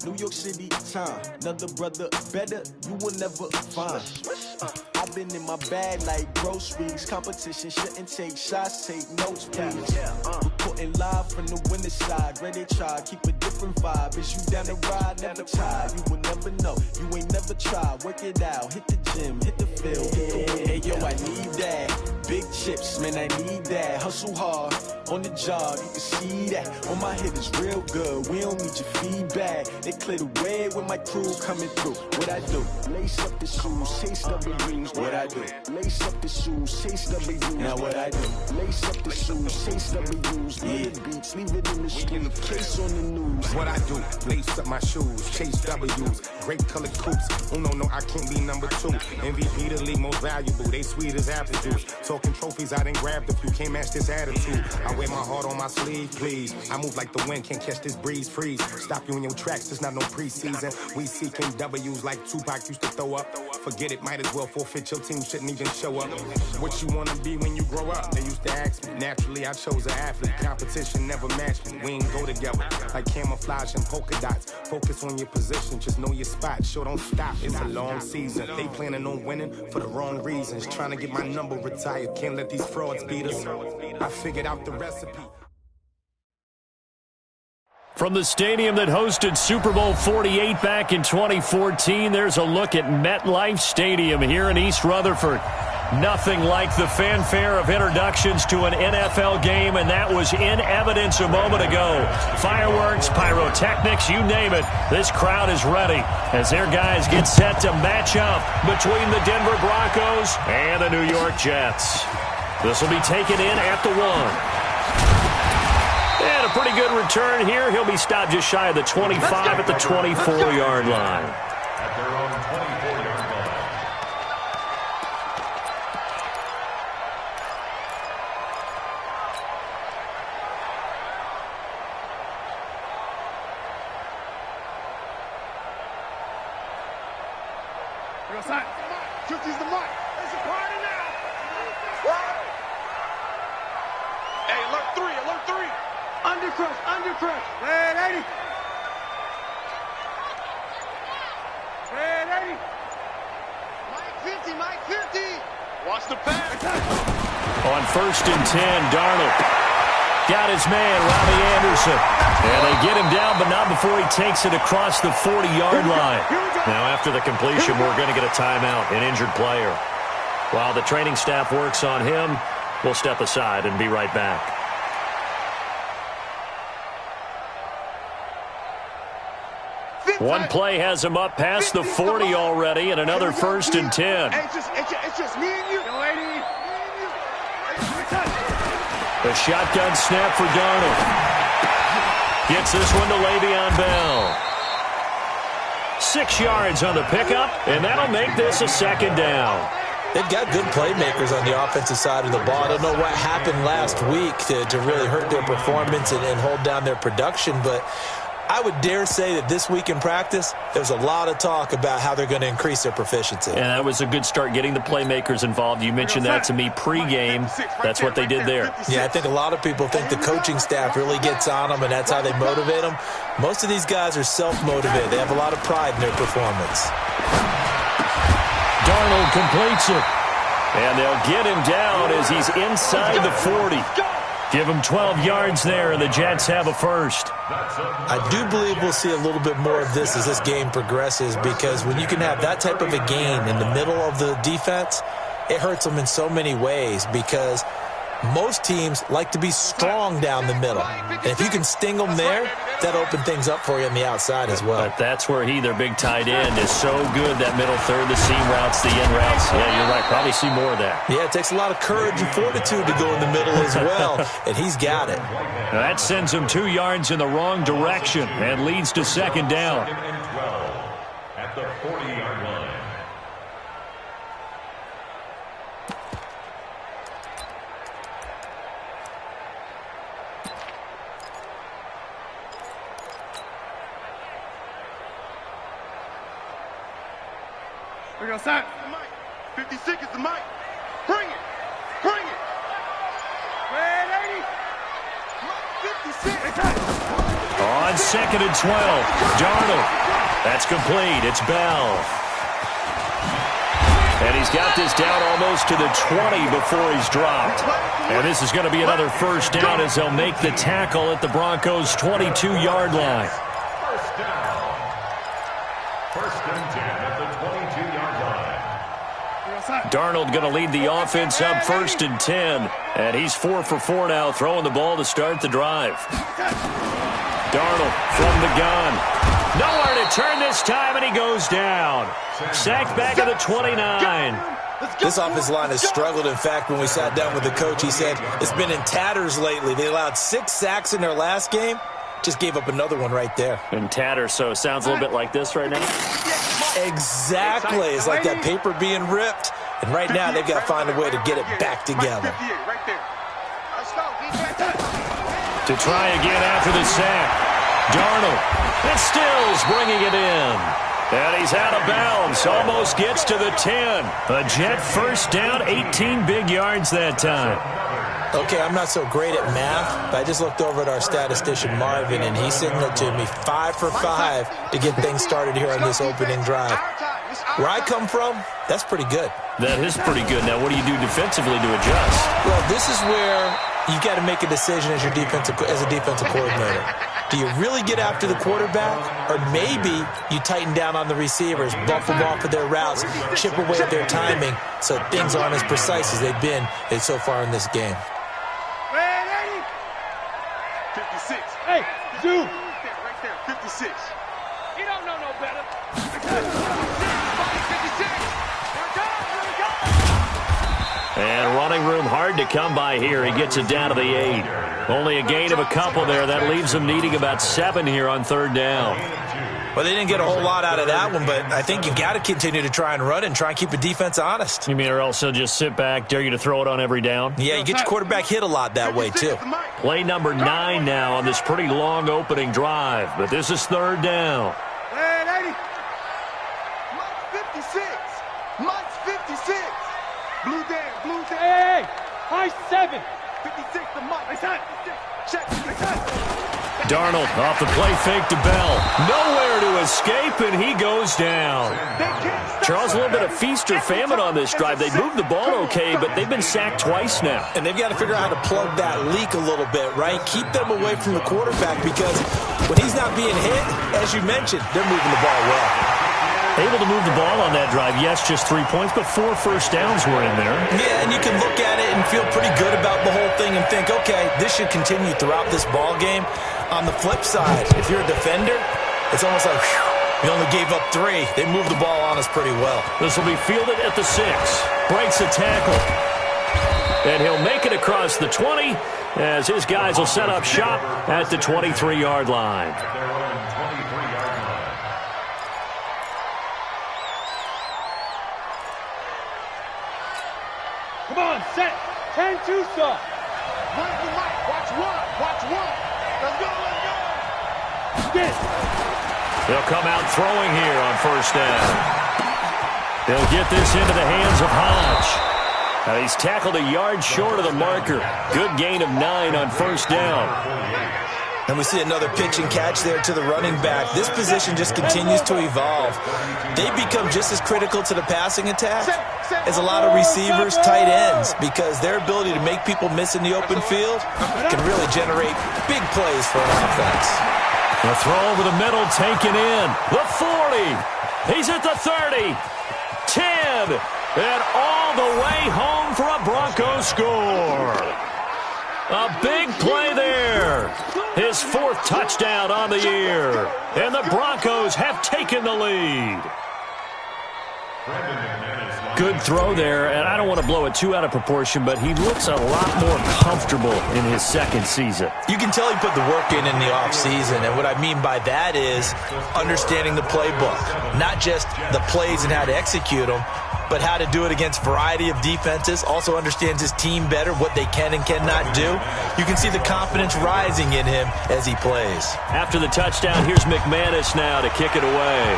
New York City time. Another brother better, you will never find. I've been in my bag like groceries. Competition shouldn't take shots, take notes, please. Reporting live from the winter side. Ready to try, keep a different vibe. Is you down the ride? Never try. You will never know. You ain't never tried. Work it out. Hit the gym, hit the field. Hey, yo, I need that. Big chips, man, I need that. Hustle hard on the job, you can see that. On my head is real good. We don't need your feedback. They clear the way with my crew coming through. What I do? Lace up the shoes, chase W's. What I do? Lace up the shoes, chase W's. Now what I do? Lace up the shoes, chase W's. Leave the beats, leave it in the street. Case on the news. What I do? Lace up my shoes, chase W's. Great colored coops. Oh no, I can't be number 2. MVP the league most valuable. They sweet as apple juice. Talking trophies, I didn't grab the few. Can't match this attitude. I wear my heart on my sleeve, please. I move like the wind, can't catch this breeze, freeze. Stop you in your tracks, there's not no preseason. We seeking W's like Tupac used to throw up. Forget it, might as well forfeit. Your team shouldn't even show up. What you wanna be when you grow up? They used to ask me. Naturally, I chose an athlete. Competition never matched me. We ain't go together like camouflage and polka dots. Focus on your position, just know your spot. Sure, don't stop. It's a long season. They planning on winning for the wrong reasons. Trying to get my number retired. Can't let these frauds beat us. I figured out the recipe. From the stadium that hosted Super Bowl 48 back in 2014, there's a look at MetLife Stadium here in East Rutherford. Nothing like the fanfare of introductions to an NFL game, and that was in evidence a moment ago. Fireworks, pyrotechnics, you name it. This crowd is ready as their guys get set to match up between the Denver Broncos and the New York Jets. This will be taken in at the 1. And a pretty good return here. He'll be stopped just shy of the 25 at the 24-yard line. At their own 24-yard line. Outside. 50's the mic. It's a party now. Hey, alert 3, alert 3. Undercrush. Red 80. Red 80. Mike 50. Watch the pass. On 1st and 10, Darnold got his man, Robbie Anderson. And they get him down, but not before he takes it across the 40-yard line. Now, after the completion, we're going to get a timeout, an injured player. While the training staff works on him, we'll step aside and be right back. One play has him up past the 40 already, and another 1st and 10. It's just me and you. Lady. The shotgun snap for Darnold. Gets this one to Le'Veon Bell. 6 yards on the pickup, and that'll make this a 2nd down. They've got good playmakers on the offensive side of the ball. I don't know what happened last week to really hurt their performance and hold down their production, but I would dare say that this week in practice, there's a lot of talk about how they're going to increase their proficiency. And that was a good start, getting the playmakers involved. You mentioned that to me pregame. That's what they did there. Yeah, I think a lot of people think the coaching staff really gets on them, and that's how they motivate them. Most of these guys are self-motivated. They have a lot of pride in their performance. Darnold completes it. And they'll get him down as he's inside the 40. Give him 12 yards there, and the Jets have a first. I do believe we'll see a little bit more of this as this game progresses, because when you can have that type of a gain in the middle of the defense, it hurts them in so many ways, because most teams like to be strong down the middle. And if you can sting them there, that opens things up for you on the outside as well. But that's where their big tight end, is so good, that middle third, the seam routes, the in routes. Yeah, you're right. Probably see more of that. Yeah, it takes a lot of courage and fortitude to go in the middle as well, and he's got it. Now that sends him 2 yards in the wrong direction and leads to 2nd down. At the 40-yard line. Look outside. 56 is the mic. Bring it. Red 80. 56. On 2nd and 12, Darnold. That's complete. It's Bell. And he's got this down almost to the 20 before he's dropped. And this is going to be another first down as they'll make the tackle at the Broncos' 22-yard line. First down. First and 10 at the 22-yard line. Darnold going to lead the offense up 1st and 10. And he's 4 for 4 now, throwing the ball to start the drive. Darnold from the gun. Nowhere to turn this time, and he goes down. Sacked back at the 29. This offensive line has struggled. In fact, when we sat down with the coach, he said it's been in tatters lately. They allowed 6 sacks in their last game. Just gave up another one right there. In tatters, so it sounds a little bit like this right now. Exactly. It's like that paper being ripped. And right now, they've got to find a way to get it back together. To try again after the sack. Darnold, and Stills bringing it in. And he's out of bounds, almost gets to the 10. A Jet first down, 18 big yards that time. Okay, I'm not so great at math, but I just looked over at our statistician, Marvin, and he signaled to me 5 for 5 to get things started here on this opening drive. Where I come from, that's pretty good. That is pretty good. Now, what do you do defensively to adjust? Well, this is where you got to make a decision as a defensive coordinator. Do you really get after the quarterback, or maybe you tighten down on the receivers, bump them off of their routes, chip away at their timing, so things aren't as precise as they've been so far in this game? 56. Hey, Zoo. Right there, 56. He don't know no better. 56. And running room hard to come by here. He gets it down to the 8. Only a gain of a couple there. That leaves them needing about 7 here on 3rd down. Well, they didn't get a whole lot out of that one, but I think you got to continue to try and run and try and keep the defense honest. You mean or else they'll just sit back, dare you to throw it on every down? Yeah, you get your quarterback hit a lot that way, too. Play number 9 now on this pretty long opening drive, but this is 3rd down. Hey, 80. Mike's 56. Mike's 56. Blue down, blue down. Hey, high 7. 56 to Mike. Check. Darnold off the play fake to Bell. Nowhere to escape, and he goes down. Charles, a little bit of feast or famine on this drive. They moved the ball okay, but they've been sacked twice now. And they've got to figure out how to plug that leak a little bit, right? Keep them away from the quarterback, because when he's not being hit, as you mentioned, they're moving the ball well. Able to move the ball on that drive. Yes, just 3 points, but 4 first downs were in there. Yeah, and you can look at it and feel pretty good about the whole thing and think, okay, this should continue throughout this ball game. On the flip side, if you're a defender, it's almost like, whew, we only gave up 3. They moved the ball on us pretty well. This will be fielded at the 6. Breaks a tackle. And he'll make it across the 20 as his guys will set up shop at the 23-yard line. Come on, set. 10-2 stop. Mike. Watch one. Let's go. Get. They'll come out throwing here on first down. They'll get this into the hands of Hodge. He's tackled a yard short of the marker. Good gain of 9 on first down. And we see another pitch and catch there to the running back. This position just continues to evolve. They become just as critical to the passing attack as a lot of receivers, tight ends, because their ability to make people miss in the open field can really generate big plays for an offense. The throw over the middle taken in. The 40. He's at the 30. 10. And all the way home for a Broncos score. A big play there. His 4th touchdown on the year. And the Broncos have taken the lead. Good throw there, and I don't want to blow it too out of proportion, but he looks a lot more comfortable in his 2nd season. You can tell he put the work in the offseason, and what I mean by that is understanding the playbook. Not just the plays and how to execute them, but how to do it against a variety of defenses. Also understands his team better, what they can and cannot do. You can see the confidence rising in him as he plays. After the touchdown, here's McManus now to kick it away.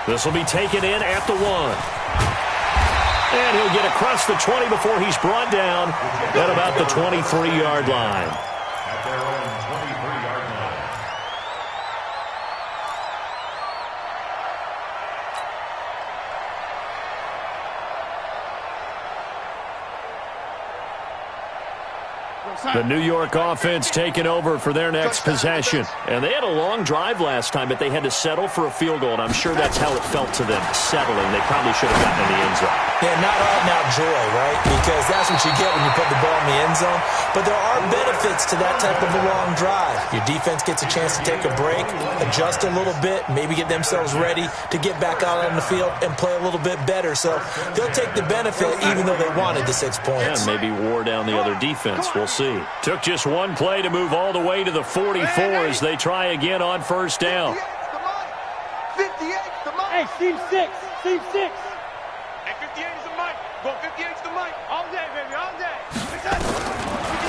This will be taken in at the 1. And he'll get across the 20 before he's brought down at about the 23-yard line. At their own 23. The New York offense taking over for their next possession. And they had a long drive last time, but they had to settle for a field goal, and I'm sure that's how it felt to them, settling. They probably should have gotten in the end zone. Yeah, not out-and-out joy, right? Because that's what you get when you put the ball in the end zone. But there are benefits to that type of a long drive. Your defense gets a chance to take a break, adjust a little bit, maybe get themselves ready to get back out on the field and play a little bit better. So they'll take the benefit even though they wanted the 6 points. And maybe wore down the other defense. We'll see. Took just one play to move all the way to the 44 as they try again on first down. 58's the mic. Hey, seam 6. Seam 6. Hey, 58 is the mic. Go 58's the mic. All day, baby, all day.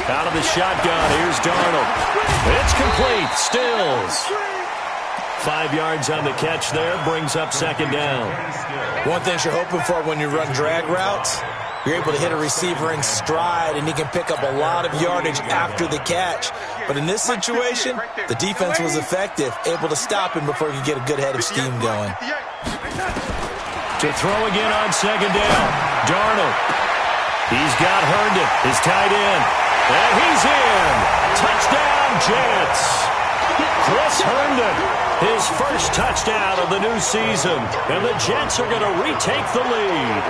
Out of the shotgun, here's Darnold. It's complete. Stills. 5 yards on the catch there, brings up second down. One thing you're hoping for when you run drag routes, you're able to hit a receiver in stride, and he can pick up a lot of yardage after the catch. But in this situation, the defense was effective, able to stop him before he could get a good head of steam going. To throw again on second down, Darnold. He's got Herndon, his tight end. And he's in. Touchdown, Jets. Chris Herndon, his first touchdown of the new season. And the Jets are going to retake the lead.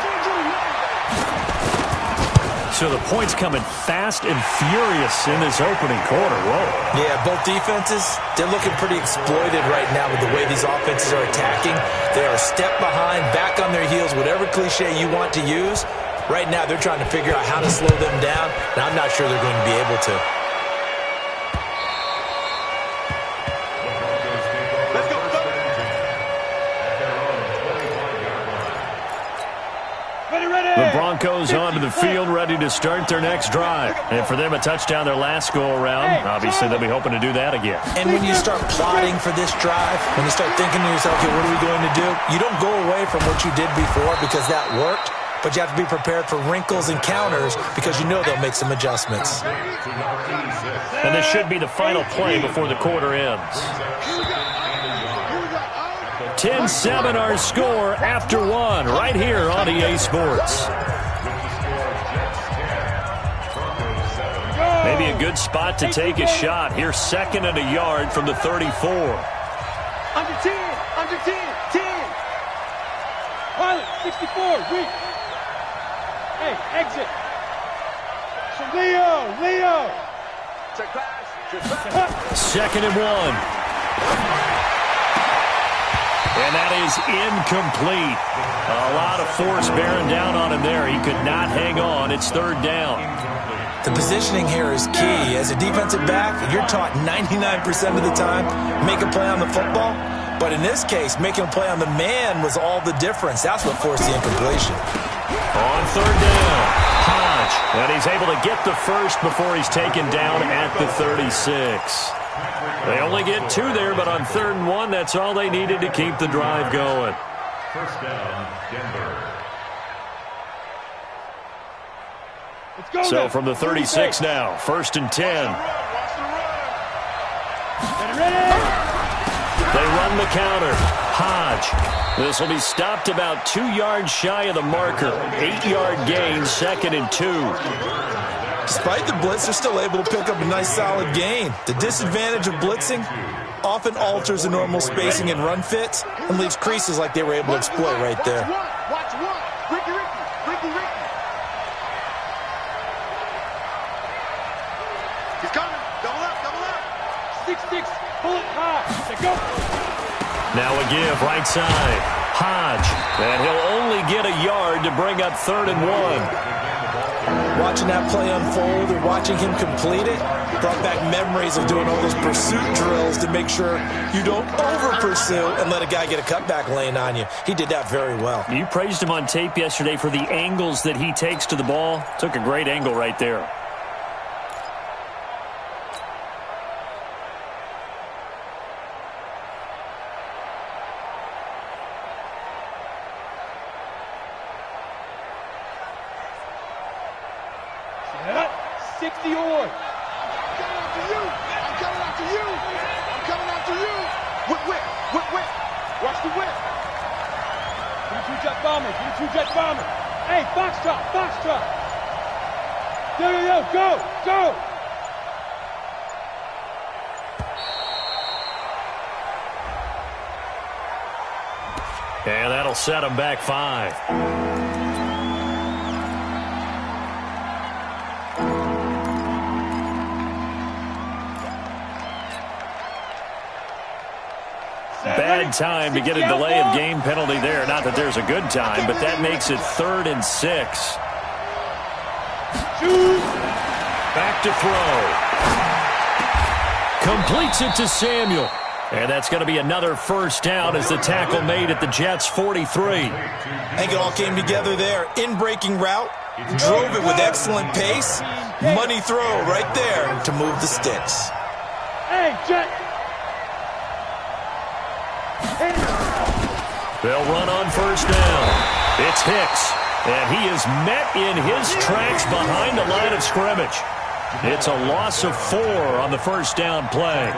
So the points coming fast and furious in this opening quarter. Whoa. Yeah, both defenses, they're looking pretty exploited right now with the way these offenses are attacking. They are a step behind, back on their heels, whatever cliche you want to use. Right now, they're trying to figure out how to slow them down, and I'm not sure they're going to be able to. The Broncos onto the field, ready to start their next drive. And for them, a touchdown their last go-around. Obviously, they'll be hoping to do that again. And when you start plotting for this drive, when you start thinking to yourself, okay, what are we going to do? You don't go away from what you did before because that worked, but you have to be prepared for wrinkles and counters because you know they'll make some adjustments. And this should be the final play before the quarter ends. 10-7 our score after one right here on EA Sports. Maybe a good spot to take a shot. Here's second and a yard from the 34. Under 10, 10. Pilot, 64, weak. Hey, exit. So Leo. Check pass. Second and 1. And that is incomplete. A lot of force bearing down on him there. He could not hang on. It's third down. The positioning here is key. As a defensive back, you're taught 99% of the time, make a play on the football. But in this case, making a play on the man was all the difference. That's what forced the incompletion. On third down, Hodge. And he's able to get the first before he's taken down at the 36. They only get 2 there, but on 3rd and 1, that's all they needed to keep the drive going. First down, Denver. Let's go. So from the 36 now, 1st and 10. Ready. They run the counter. Hodge. This will be stopped about 2 yards shy of the marker. 8-yard gain, 2nd and 2. Despite the blitz, they're still able to pick up a nice solid gain. The disadvantage of blitzing often alters the normal spacing and run fits and leaves creases like they were able to exploit right there. Watch one. Ricky. He's coming. Double up. 6-6, bullet high. Say go. Now a give, right side. Hodge. And he'll only get a yard to bring up 3rd and 1. Watching that play unfold or watching him complete it brought back memories of doing all those pursuit drills to make sure you don't over-pursue and let a guy get a cutback lane on you. He did that very well. You praised him on tape yesterday for the angles that he takes to the ball. Took a great angle right there. Hey, Foxtrot. Go. And that'll set them back 5. Bad time to get a delay of game penalty there. Not that there's a good time, but that makes it 3rd and 6. Back to throw. Completes it to Samuel. And that's going to be another first down as the tackle made at the Jets' 43. I think it all came together there. In-breaking route, drove it with excellent pace. Money throw right there to move the sticks. Hey, Jet. They'll run on first down. It's Hicks, and he is met in his tracks behind the line of scrimmage. It's a loss of 4 on the first down play.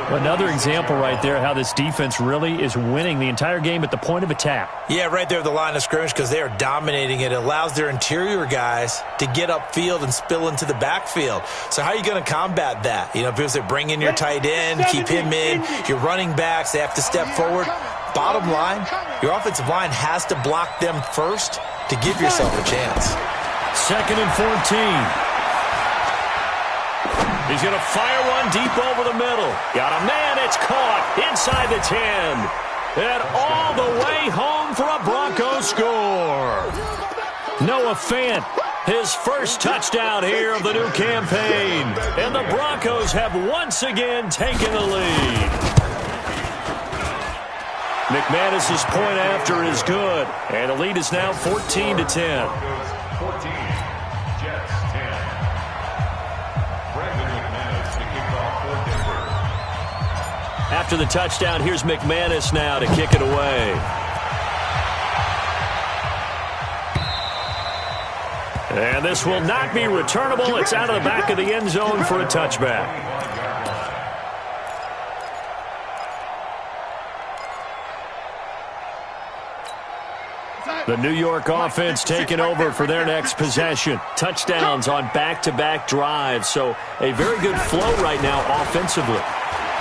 Another example right there how this defense really is winning the entire game at the point of attack. Yeah, right there at the line of scrimmage because they are dominating it. It allows their interior guys to get upfield and spill into the backfield. So how are you going to combat that? You know, because they bring in your tight end, keep him in, your running backs, they have to step forward. Bottom line, your offensive line has to block them first to give yourself a chance. 2nd and 14. He's going to fire one deep over the middle. Got a man, it's caught inside the 10. And all the way home for a Broncos score. Noah Fant, his first touchdown here of the new campaign. And the Broncos have once again taken the lead. McManus's point after is good. And the lead is now 14-10. 14, Jets 10. After the touchdown, here's McManus now to kick it away. And this will not be returnable. It's out of the back of the end zone for a touchback. The New York offense taking over for their next possession. Touchdowns on back-to-back drives. So a very good flow right now offensively.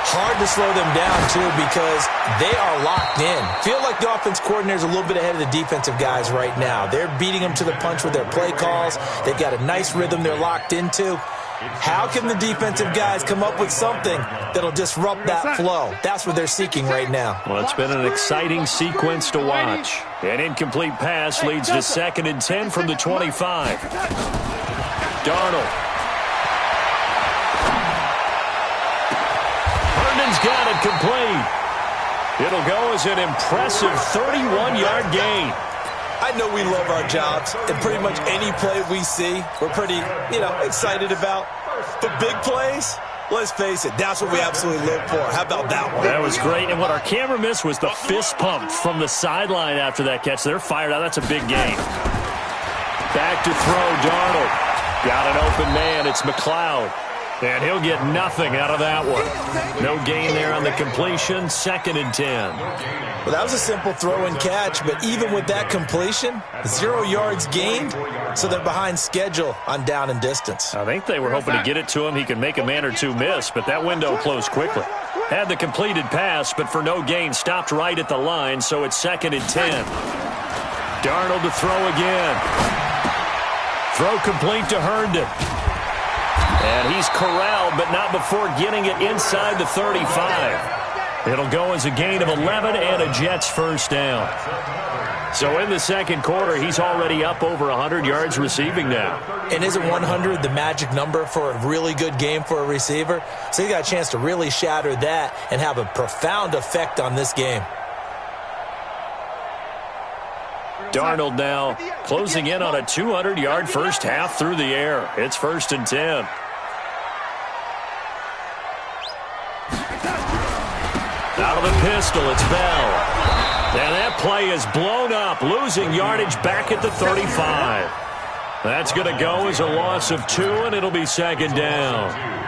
Hard to slow them down, too, because they are locked in. Feel like the offense coordinator is a little bit ahead of the defensive guys right now. They're beating them to the punch with their play calls. They've got a nice rhythm they're locked into. How can the defensive guys come up with something that'll disrupt that flow? That's what they're seeking right now. Well, it's been an exciting sequence to watch. An incomplete pass leads to 2nd and 10 from the 25. Darnold. Herndon's got it complete. It'll go as an impressive 31-yard gain. I know we love our jobs, and pretty much any play we see, we're pretty, excited about. But big plays, let's face it, that's what we absolutely live for. How about that one? That was great, and what our camera missed was the fist pump from the sideline after that catch. They're fired out. That's a big gain. Back to throw, Darnold. Got an open man. It's McLeod. And he'll get nothing out of that one. No gain there on the completion. 2nd and 10. Well, that was a simple throw and catch, but even with that completion, 0 yards gained, so they're behind schedule on down and distance. I think they were hoping to get it to him. He could make a man or two miss, but that window closed quickly. Had the completed pass, but for no gain, stopped right at the line, so it's 2nd and 10. Darnold to throw again. Throw complete to Herndon. And he's corralled, but not before getting it inside the 35. It'll go as a gain of 11 and a Jets first down. So in the second quarter, he's already up over 100 yards receiving now. And isn't 100 the magic number for a really good game for a receiver? So he got a chance to really shatter that and have a profound effect on this game. Darnold now closing in on a 200-yard first half through the air. It's 1st and 10. Out of the pistol, it's Bell. And that play is blown up, losing yardage back at the 35. That's going to go as a loss of 2, and it'll be 2nd down.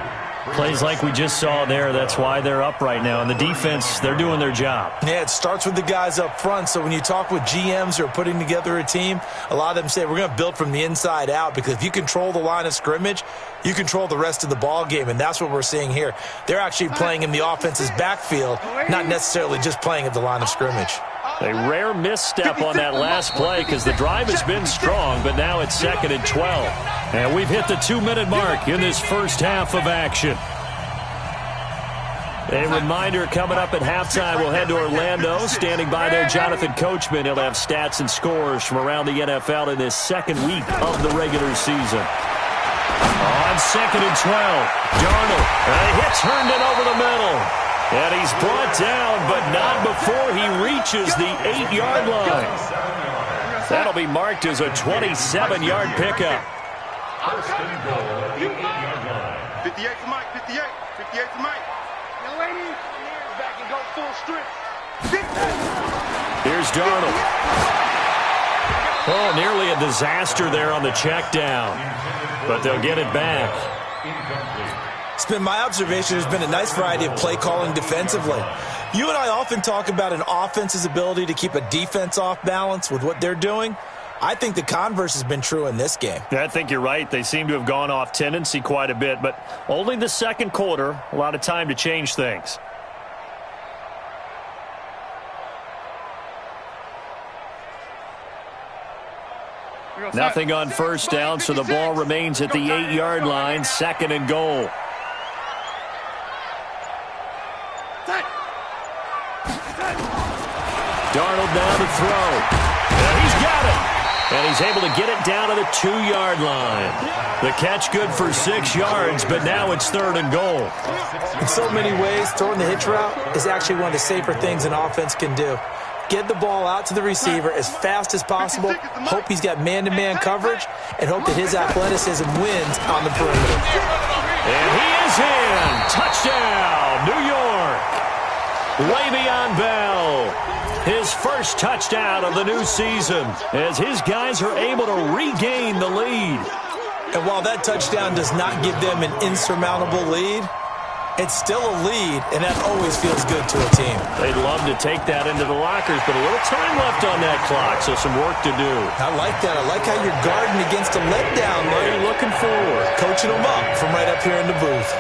Plays like we just saw there, that's why they're up right now. And the defense, they're doing their job. Yeah, it starts with the guys up front. So when you talk with GMs who are putting together a team, a lot of them say we're going to build from the inside out, because if you control the line of scrimmage, you control the rest of the ball game, and that's what we're seeing here. They're actually playing in the offense's backfield, not necessarily just playing at the line of scrimmage. A rare misstep on that last play because the drive has been strong, but now it's 2nd and 12. And we've hit the 2-minute mark in this first half of action. A reminder coming up at halftime, we'll head to Orlando. Standing by there, Jonathan Coachman. He'll have stats and scores from around the NFL in this second week of the regular season. On 2nd and 12, Darnold. A hit's Herndon over the middle. And he's brought down, but not before he reaches the 8-yard line. That'll be marked as a 27-yard pickup. 58 for Mike, 58. 58 for Mike. Young lady, back and go full strength. Here's Darnold. Oh, nearly a disaster there on the check down. But they'll get it back. It's been my observation there's been a nice variety of play calling defensively. You and I often talk about an offense's ability to keep a defense off balance with what they're doing. I think the converse has been true in this game. I think you're right. They seem to have gone off tendency quite a bit, but only the second quarter, a lot of time to change things. Nothing on first down, so the ball remains at the 8-yard line, 2nd and goal. Darnold down to throw. And he's got it. And he's able to get it down to the 2-yard line. The catch good for 6 yards, but now it's 3rd and goal. In so many ways, throwing the hitch route is actually one of the safer things an offense can do. Get the ball out to the receiver as fast as possible, hope he's got man-to-man coverage, and hope that his athleticism wins on the perimeter. And he is in. Touchdown, New York. Le'Veon Bell, his first touchdown of the new season, as his guys are able to regain the lead. And while that touchdown does not give them an insurmountable lead, it's still a lead, and that always feels good to a team. They'd love to take that into the lockers, but a little time left on that clock, so some work to do. I like that. I like how you're guarding against a letdown. You're looking forward. Coaching them up from right up here in the booth.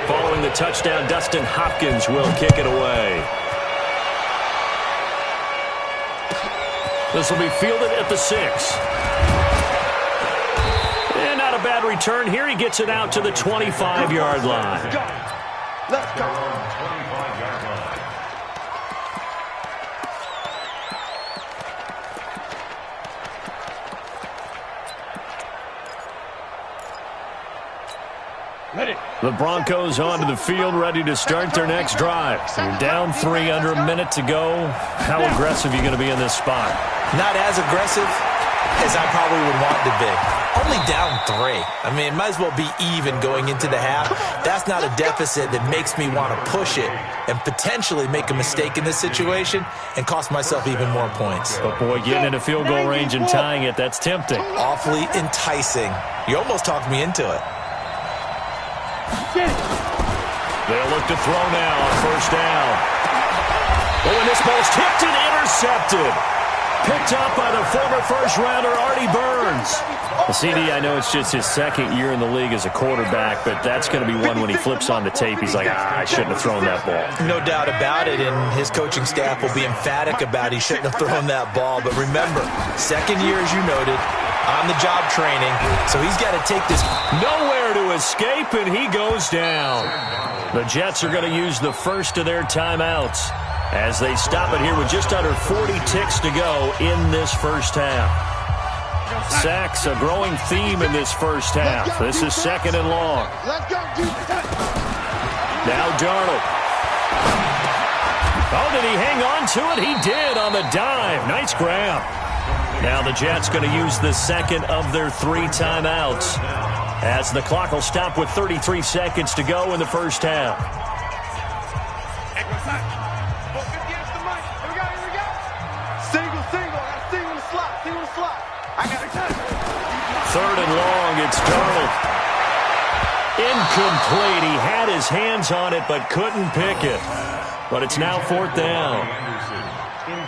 Following the touchdown, Dustin Hopkins will kick it away. This will be fielded at the 6. And not a bad return here. He gets it out to the 25-yard line. Let's go. The Broncos onto the field, ready to start their next drive. You're down 3, under a minute to go. How aggressive are you going to be in this spot? Not as aggressive as I probably would want to be. Only down 3. I mean, it might as well be even going into the half. That's not a deficit that makes me want to push it and potentially make a mistake in this situation and cost myself even more points. But, boy, getting into field goal range and tying it, that's tempting. Awfully enticing. You almost talked me into it. They'll look to throw now on first down. Oh, and this ball's tipped and intercepted. Picked up by the former first-rounder, Artie Burns. The CD, I know it's just his second year in the league as a quarterback, but that's going to be one when he flips on the tape. He's like, I shouldn't have thrown that ball. No doubt about it, and his coaching staff will be emphatic about he shouldn't have thrown that ball. But remember, second year, as you noted, on-the-job training, so he's got to take this. Nowhere to escape, and he goes down. The Jets are going to use the first of their timeouts as they stop it here with just under 40 ticks to go in this first half. Sacks, a growing theme in this first half. This is 2nd and long. Now Darnold. Oh, did he hang on to it? He did on the dive. Nice grab. Now the Jets going to use the second of their 3 timeouts as the clock will stop with 33 seconds to go in the first half. Third and long, it's Darnold. Incomplete. He had his hands on it but couldn't pick it. But it's now 4th down.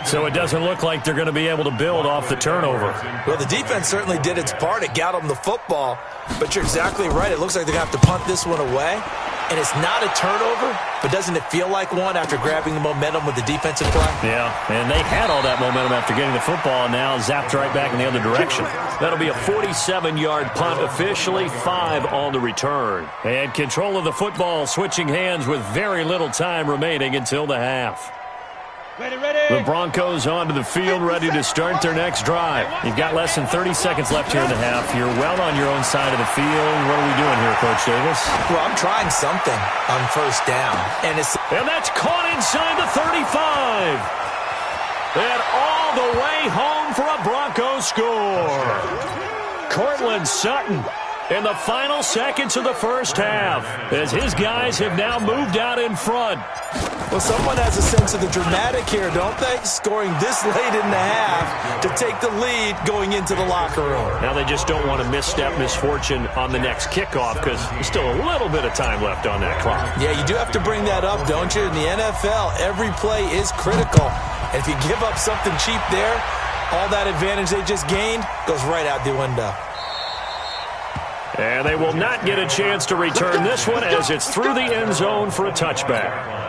So it doesn't look like they're going to be able to build off the turnover. Well, the defense certainly did its part. It got them the football. But you're exactly right. It looks like they're going to have to punt this one away. and it's not a turnover, but doesn't it feel like one after grabbing the momentum with the defensive play? Yeah, and they had all that momentum after getting the football, and now zapped right back in the other direction. That'll be a 47-yard punt, officially 5 on the return. And control of the football switching hands with very little time remaining until the half. Ready, ready. The Broncos onto the field, ready to start their next drive. You've got less than 30 seconds left here in the half. You're well on your own side of the field. What are we doing here, Coach Davis? Well, I'm trying something on first down. And that's caught inside the 35. And all the way home for a Broncos score. Cortland Sutton in the final seconds of the first half, as his guys have now moved out in front. Well, someone has a sense of the dramatic here, don't they? Scoring this late in the half to take the lead going into the locker room. Now they just don't want to misstep misfortune on the next kickoff because there's still a little bit of time left on that clock. Yeah, you do have to bring that up, don't you? In the NFL, every play is critical. And if you give up something cheap there, all that advantage they just gained goes right out the window. And they will not get a chance to return this one as it's through the end zone for a touchback.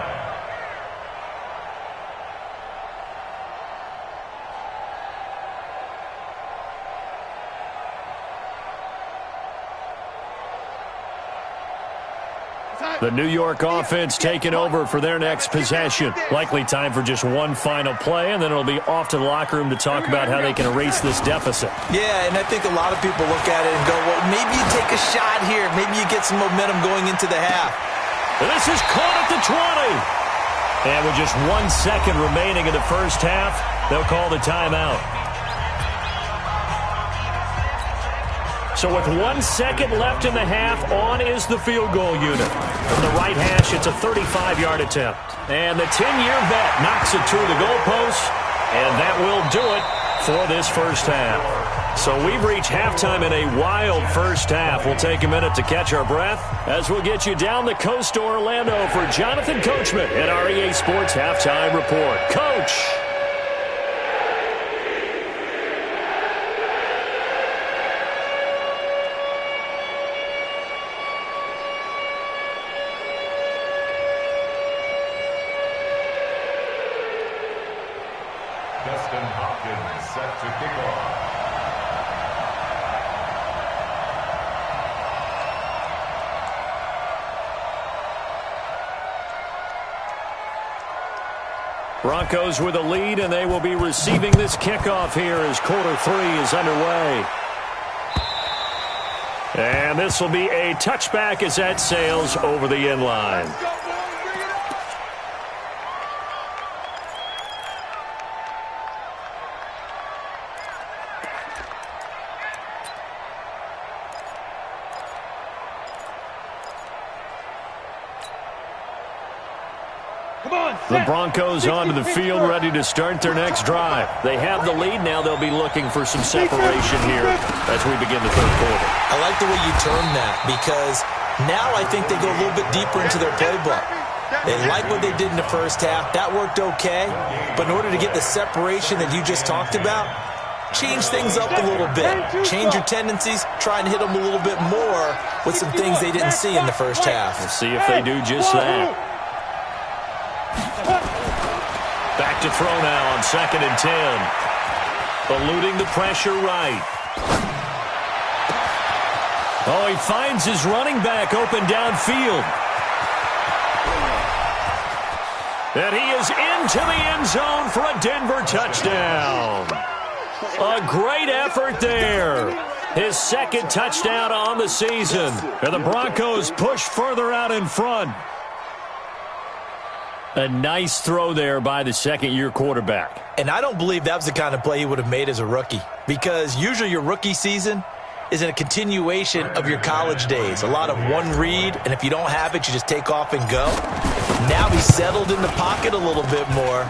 The New York offense taking over for their next possession. Likely time for just one final play, and then it'll be off to the locker room to talk about how they can erase this deficit. Yeah, and I think a lot of people look at it and go, well, maybe you take a shot here. Maybe you get some momentum going into the half. And this is caught at the 20. And with just 1 second remaining in the first half, they'll call the timeout. So with 1 second left in the half, on is the field goal unit. From the right hash, it's a 35-yard attempt. And the 10-year vet knocks it through the goalpost, and that will do it for this first half. So we've reached halftime in a wild first half. We'll take a minute to catch our breath as we'll get you down the coast to Orlando for Jonathan Coachman at our EA Sports Halftime Report. Coach! Set to kick off. Broncos with a lead, and they will be receiving this kickoff here as quarter 3 is underway. And this will be a touchback as that sails over the end line. The Broncos onto the field, ready to start their next drive. They have the lead. Now they'll be looking for some separation here as we begin the third quarter. I like the way you term that because now I think they go a little bit deeper into their playbook. They like what they did in the first half. That worked okay. But in order to get the separation that you just talked about, change things up a little bit. Change your tendencies. Try and hit them a little bit more with some things they didn't see in the first half. We'll see if they do just that. Back to throw now on 2nd and 10. Eluding the pressure right. Oh, he finds his running back open downfield. And he is into the end zone for a Denver touchdown. A great effort there. His second touchdown on the season. And the Broncos push further out in front. A nice throw there by the second-year quarterback. And I don't believe that was the kind of play he would have made as a rookie. Because usually your rookie season is a continuation of your college days. A lot of one read, and if you don't have it, you just take off and go. Now he's settled in the pocket a little bit more,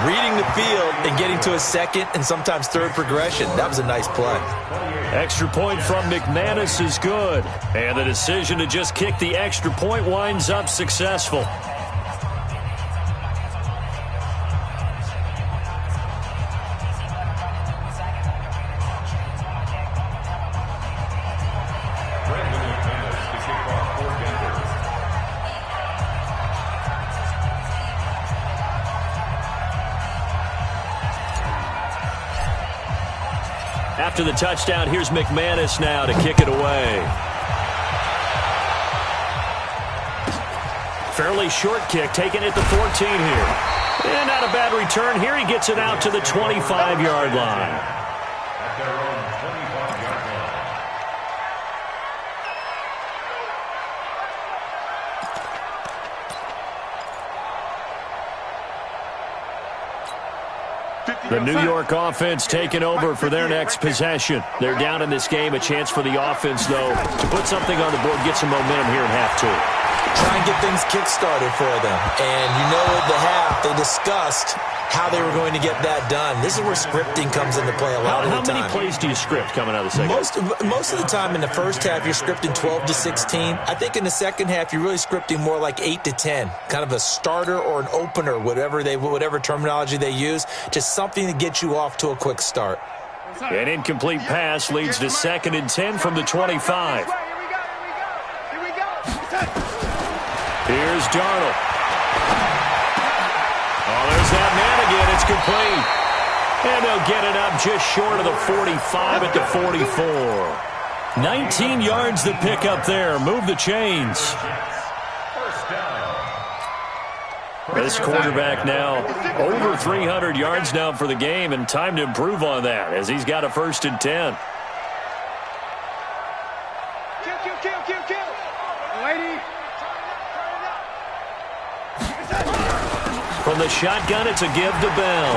reading the field and getting to a second and sometimes third progression. That was a nice play. Extra point from McManus is good. And the decision to just kick the extra point winds up successful. After the touchdown, here's McManus now to kick it away. Fairly short kick, taken at the 14 here. And not a bad return here. He gets it out to the 25-yard line. At their own 25-yard line. The New York offense taking over for their next possession. They're down in this game. A chance for the offense, though, to put something on the board, get some momentum here in half two. Try and get things kick-started for them. And you know at the half, they discussed how they were going to get that done. This is where scripting comes into play a lot of the time. How many plays do you script coming out of the second? Most of the time in the first half, you're scripting 12 to 16. I think in the second half, you're really scripting more like 8 to 10. Kind of a starter or an opener, whatever terminology they use. Just something to get you off to a quick start. An incomplete pass leads to 2nd and 10 from the 25. Here's Darnold. Oh, there's that man again. It's complete. And they'll get it up just short of the 45 at the 44. 19 yards to pick up there. Move the chains. This quarterback now over 300 yards now for the game, and time to improve on that as he's got a 1st and 10. From the shotgun, it's a give to Bell.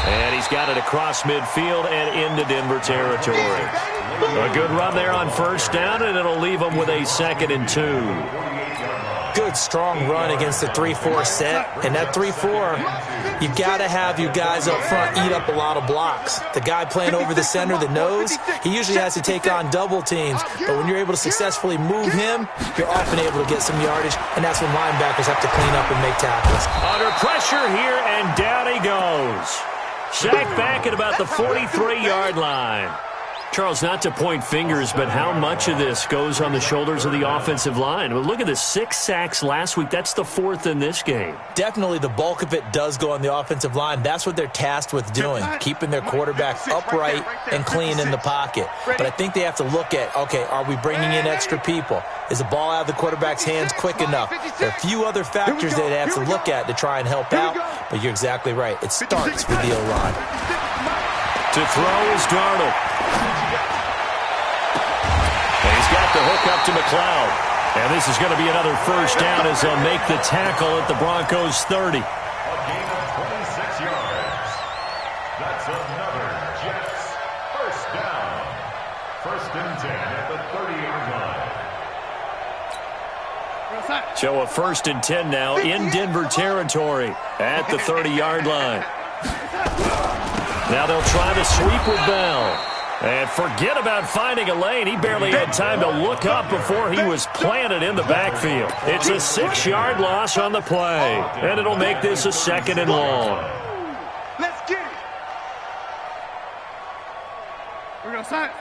And he's got it across midfield and into Denver territory. A good run there on 1st down, and it'll leave him with a 2nd and 2. Good, strong run against the 3-4 set. And that 3-4, you've got to have your guys up front eat up a lot of blocks. The guy playing over the center, the nose, he usually has to take on double teams. But when you're able to successfully move him, you're often able to get some yardage, and that's when linebackers have to clean up and make tackles. Under pressure here, and down he goes. Sacked back at about the 43-yard line. Charles, not to point fingers, but how much of this goes on the shoulders of the offensive line? Well, look at the 6 sacks last week. That's the 4th in this game. Definitely the bulk of it does go on the offensive line. That's what they're tasked with doing, keeping their quarterback upright and clean in the pocket. But I think they have to look at, okay, are we bringing in extra people? Is the ball out of the quarterback's hands quick enough? There are a few other factors they have to look at to try and help out, but you're exactly right. It starts with the O-line. To throw is Darnold. And he's got the hook up to McLeod. And this is going to be another 1st down as they'll make the tackle at the Broncos 30. A gain of 26 yards. That's another Jets 1st down. 1st and 10 at the 30-yard line. So a 1st and 10 now in Denver territory at the 30-yard line. Now they'll try to sweep with Bell. And forget about finding a lane. He barely had time to look up before he was planted in the backfield. It's a 6-yard loss on the play. And it'll make this a 2nd and long. Let's get it. We're going to sign.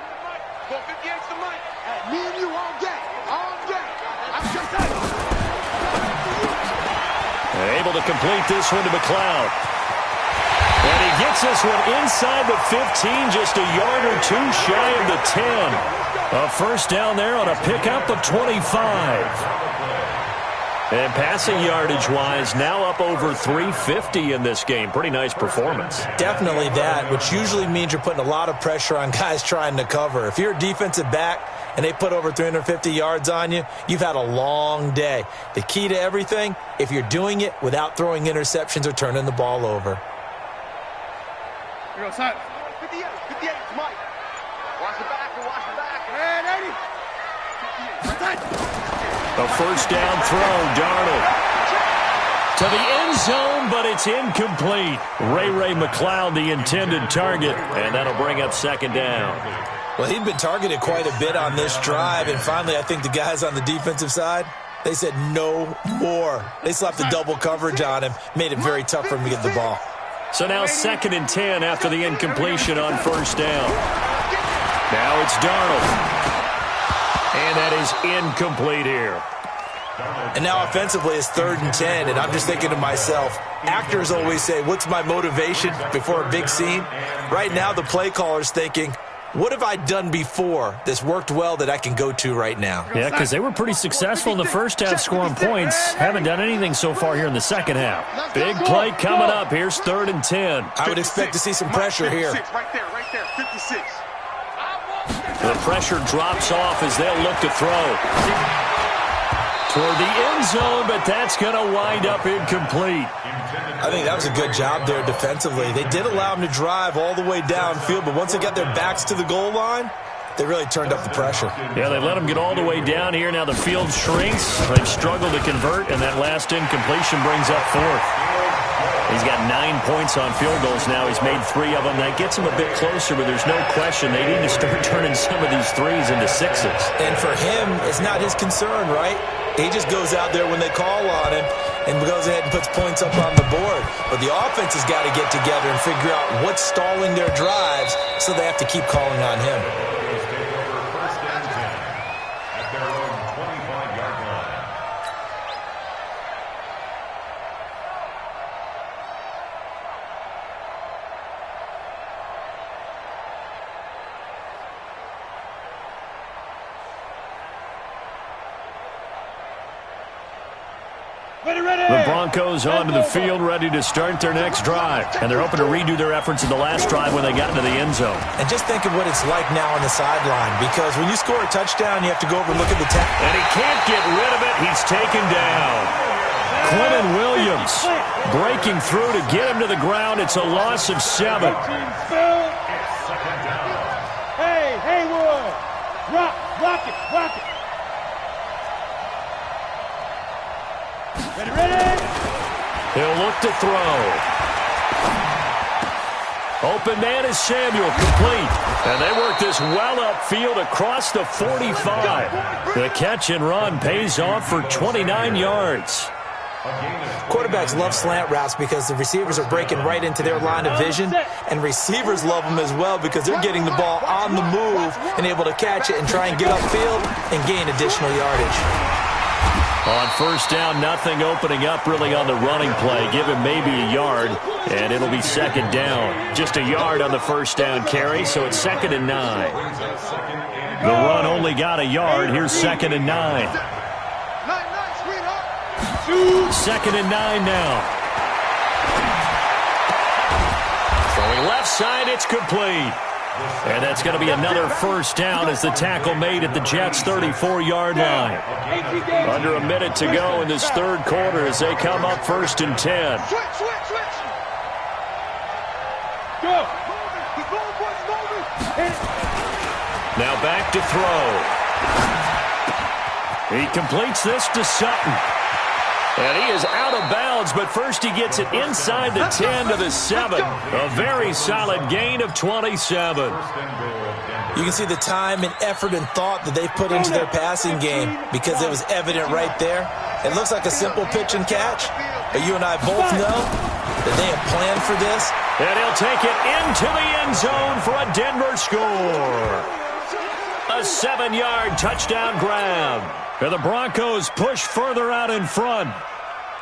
458's the mic. Me and you all day. All day. I'm just saying. Able to complete this one to McLeod. And he gets this one inside the 15, just a yard or 2 shy of the 10. A 1st down there on a pickup of 25. And passing yardage-wise, now up over 350 in this game. Pretty nice performance. Definitely that, which usually means you're putting a lot of pressure on guys trying to cover. If you're a defensive back and they put over 350 yards on you, you've had a long day. The key to everything, if you're doing it without throwing interceptions or turning the ball over. Here goes, son. 58, 58, it's Mike. Watch the back, watch the back. And 80. A 1st down throw, Darnold. To the end zone, but it's incomplete. Ray McLeod, the intended target, and that'll bring up 2nd down. Well, he'd been targeted quite a bit on this drive, and finally I think the guys on the defensive side, they said no more. They slapped the double coverage on him, made it very tough for him to get the ball. So now 2nd and 10 after the incompletion on 1st down. Now it's Darnold. And that is incomplete here. And now offensively it's 3rd and 10, and I'm just thinking to myself, actors always say, what's my motivation before a big scene? Right now the play caller's thinking, what have I done before that's worked well that I can go to right now? Yeah, because they were pretty successful in the first half scoring points. Haven't done anything so far here in the second half. Big play coming up. Here's 3rd and 10. I would expect to see some pressure here. Right there, 56. The pressure drops off as they'll look to throw toward the end zone, but that's going to wind up incomplete. I think that was a good job there defensively. They did allow them to drive all the way downfield, but once they got their backs to the goal line, they really turned up the pressure. Yeah, they let them get all the way down here. Now the field shrinks. They've struggled to convert, and that last incompletion brings up 4th. He's got 9 points on field goals now. He's made 3 of them. That gets him a bit closer, but there's no question they need to start turning some of these 3s into 6s. And for him, it's not his concern, right? He just goes out there when they call on him and goes ahead and puts points up on the board. But the offense has got to get together and figure out what's stalling their drives, so they have to keep calling on him. The Broncos onto the field, ready to start their next drive. And they're hoping to redo their efforts in the last drive when they got into the end zone. And just think of what it's like now on the sideline, because when you score a touchdown, you have to go over and look at the tackle. And he can't get rid of it. He's taken down. Quentin Williams breaking through to get him to the ground. It's a loss of 7. Hey, Haywood. Rock it. Ready? He'll look to throw. Open man is Samuel, complete. And they work this well upfield across the 45. The catch and run pays off for 29 yards. Quarterbacks love slant routes because the receivers are breaking right into their line of vision, and receivers love them as well because they're getting the ball on the move and able to catch it and try and get upfield and gain additional yardage. On first down, nothing opening up really on the running play. Give him maybe a yard, and it'll be 2nd down. Just a yard on the first down carry, so it's 2nd and 9. The run only got a yard. Here's 2nd and 9. 2nd and 9 now. Throwing left side, it's complete. And that's going to be another first down as the tackle made at the Jets' 34-yard line. Under a minute to go in this 3rd quarter as they come up 1st and 10. Go. Now back to throw. He completes this to Sutton. And he is out of bounds, but first he gets it inside the 10 to the 7. A very solid gain of 27. You can see the time and effort and thought that they've put into their passing game because it was evident right there. It looks like a simple pitch and catch, but you and I both know that they have planned for this. And he'll take it into the end zone for a Denver score. A 7-yard touchdown grab. And the Broncos push further out in front.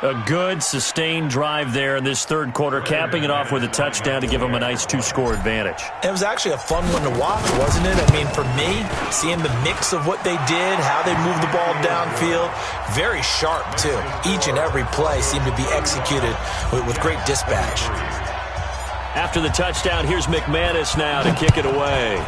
A good, sustained drive there in this 3rd quarter, capping it off with a touchdown to give them a nice 2-score advantage. It was actually a fun one to watch, wasn't it? I mean, for me, seeing the mix of what they did, how they moved the ball downfield, very sharp, too. Each and every play seemed to be executed with great dispatch. After the touchdown, here's McManus now to kick it away.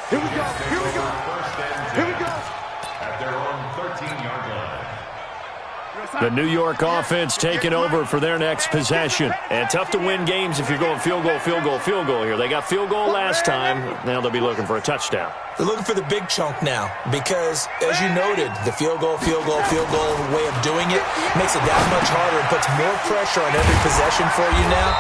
Here we go. At their own 13-yard line. The New York offense taking over for their next possession. And tough to win games if you're going field goal here. They got field goal last time. Now they'll be looking for a touchdown. They're looking for the big chunk now because, as you noted, the field goal way of doing it makes it that much harder and puts more pressure on every possession for you now.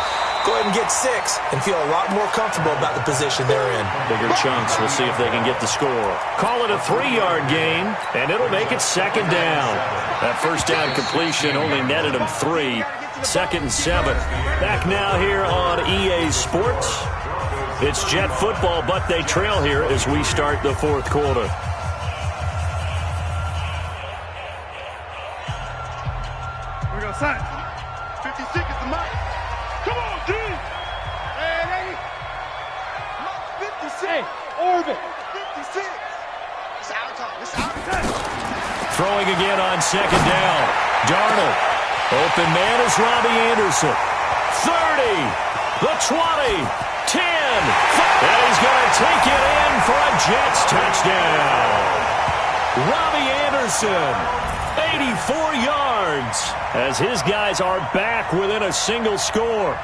Go ahead and get 6 and feel a lot more comfortable about the position they're in. Bigger chunks. We'll see if they can get the score. Call it a 3-yard gain, and it'll make it 2nd down. That first down completion only netted them 3. 2nd and 7. Back now here on EA Sports. It's Jet football, but they trail here as we start the fourth quarter. We're going to sign. 50 seconds to Mike. Come on, D. Hey. Mike, 56. Hey, Orbit. 56. It's our time. It's our time. Throwing again on second down. Darnold. Open man is Robbie Anderson. 30. The 20. 10. And he's going to take it in for a Jets touchdown. Robbie Anderson, 84 yards, as his guys are back within a single score.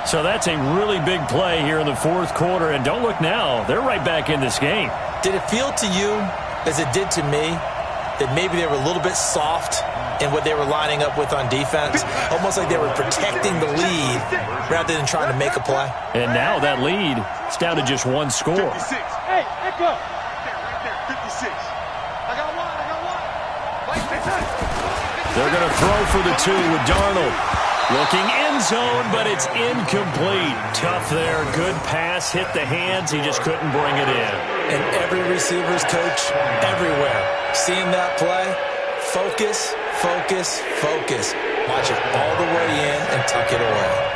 So that's a really big play here in the fourth quarter. And don't look now, they're right back in this game. Did it feel to you, as it did to me, that maybe they were a little bit soft in what they were lining up with on defense? Almost like they were protecting the lead rather than trying to make a play. And now that lead is down to just one score. 56. Hey, Echo. Right there. 56. I got one. Wait, They're going to throw for the 2 with Darnold. Looking end zone, but it's incomplete. Tough there. Good pass. Hit the hands. He just couldn't bring it in. And every receiver's coach everywhere, seeing that play, focus, focus, focus. Watch it all the way in and tuck it away.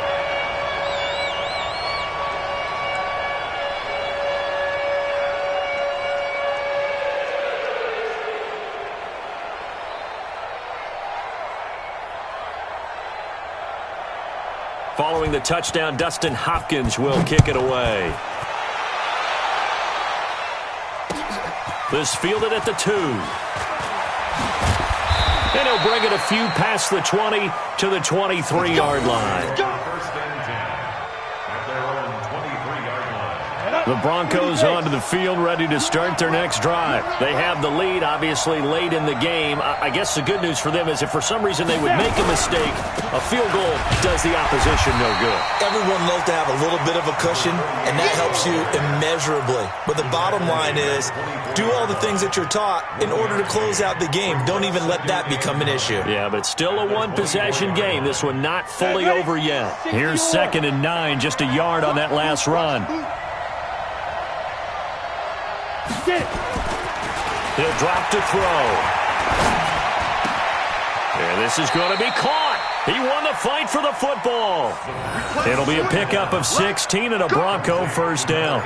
Following the touchdown, Dustin Hopkins will kick it away. This fielded at the 2. And he'll bring it a few past the 20 to the 23-yard line. First and 10 at their own 23-yard line. The Broncos onto the field, ready to start their next drive. They have the lead, obviously, late in the game. I guess the good news for them is if for some reason they would make a mistake, a field goal does the opposition no good. Everyone loves to have a little bit of a cushion, and that helps you immeasurably. But the bottom line is, do all the things that you're taught in order to close out the game. Don't even let that become an issue. Yeah, but still a one-possession game. This one not fully over yet. Here's 2nd and 9, just a yard on that last run. He'll drop to throw. And this is going to be caught. He won the fight for the football. It'll be a pickup of 16 and a Bronco first down.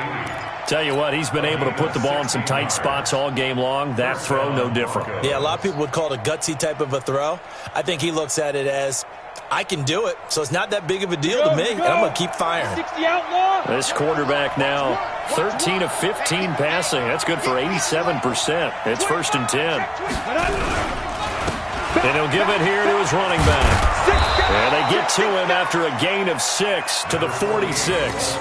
Tell you what, he's been able to put the ball in some tight spots all game long. That throw, no different. Yeah, a lot of people would call it a gutsy type of a throw. I think he looks at it as, I can do it, so it's not that big of a deal to me, and I'm going to keep firing. 60 outlaw. This quarterback now, 13 of 15 passing. That's good for 87%. It's 1st and 10. And he'll give it here to his running back. And they get to him after a gain of 6 to the 46.